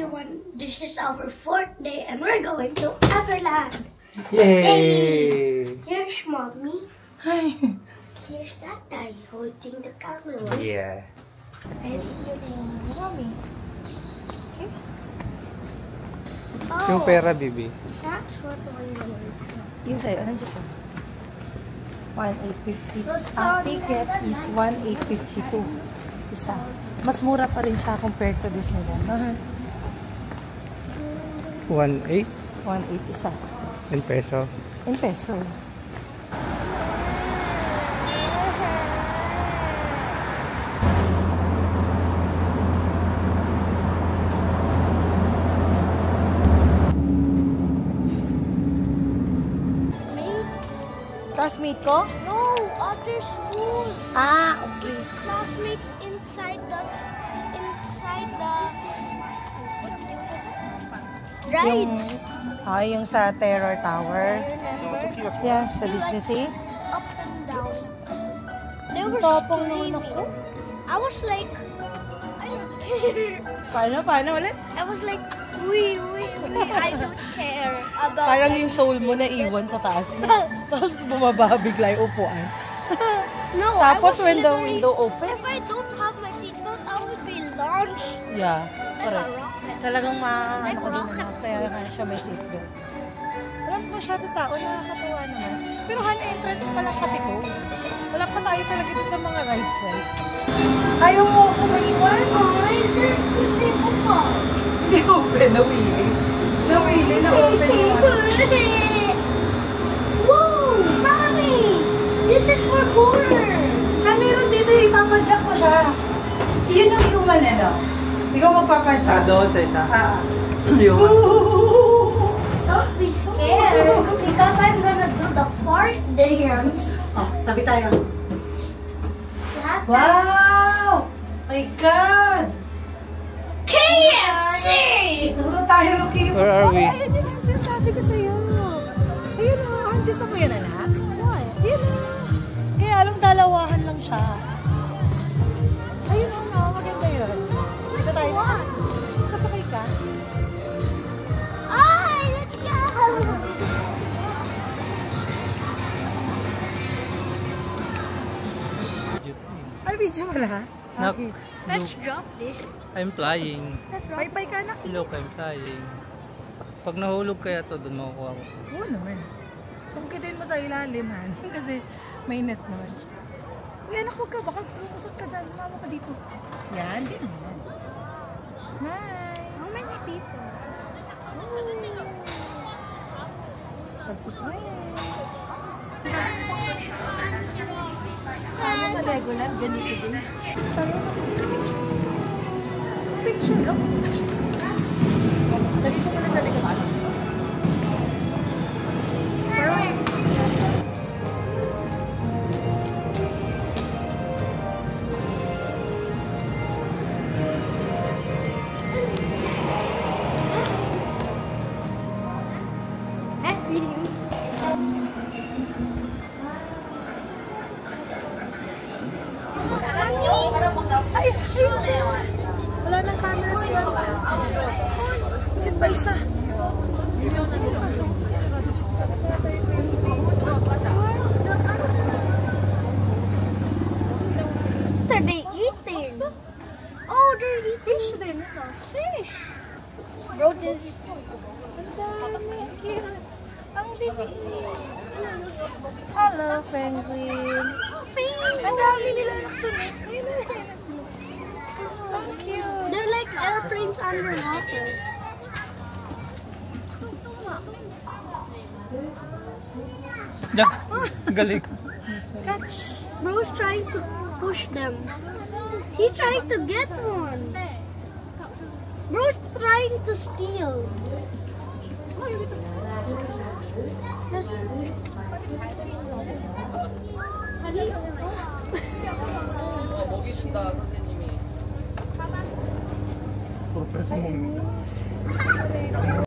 everyone, this is our 4th day and we're going to Everland. Yay! Here's mommy. Hi. Here's Tatay holding the camera. Yeah. And Mommy. Okay. Yung pera, Bibi. That's what we want. Yung sa'yo, anong Diyos? 1,850. Ang ticket is 1,852. Isa. Mas mura pa rin siya compared to Disneyland. No? 1.8 1,800 isa. in peso. In peso. Classmate ko? No, other schools. Ah, okay. Classmates inside the what do you call that? Rides. Yung sa Terror Tower. Remember? Yeah, sa You Disney like Sea. up and down. They were Tapang screaming. naman ako. I was like, I don't care. Paano ulit? I was like, we, I don't care about Parang yung soul mo na iwan sa taas na. Tapos bumaba bigla yung upuan. No, Tapos I was when the literally- window open? If I don't have my seatbelt, I would be launched Yeah, like a correct. rocket. Talagang Like ko din rocket. naman. Kaya nga siya may seatbelt. Walang masyado tao, nakakatuwa naman. Pero hand entrance pa lang kasi to. Wala pa tayo talaga dito sa mga rides. Ayaw mo ako maiwan? Ay, hindi bukas. Hindi open, nawili. Nawili, na-open yung Wow, Mami! This is for cooler. meron dito, ipapadyak mo siya. Iyon yung human, ano? Ikaw magpapadyak. Doon sa isa. Yung... Don't be scared because I'm gonna do the fart dance. Oh, tabi tayo. That Wow! My God! KFC! Puro tayo yung Where are we? Ayun yun ang sinasabi ko sa'yo. Ayun o, andun sa mo yan, anak. Ayun o. Kaya alam, dalawahan lang siya. Ayun o, no, maganda yun. Dito tayo. Kasakay ka? Ay, let's go! Ay, video mo na. Nak, Let's drop this. I'm flying. Let's drop Bye-bye ka, anak. Look, I'm flying. Pag nahulog kaya to, doon makukuha ko. Oo naman. Sungkitin mo sa ilalim, han. Kasi may net naman. Uy, anak, huwag ka. Baka lumusot ka dyan. Mawa ka dito. Yan, din mo. Nice. How many people? Pagsusway. Sana sa Legoland, ganito din. So, picture lang. Dito ka na sa Legoland. Ay, Angel! Wala nang camera sa one. Yun ba isa? What are they eating? Oh, they're eating Fish din. fish. Roaches. Ang dami. Ang cute. Ang bibi. Hello, penguin. Ang dami nila. Ang cute. They're like airplanes underwater. Jack, galing. Catch. Bro's trying to push them. He's trying to get one. Bro's trying to steal. Purpose mo.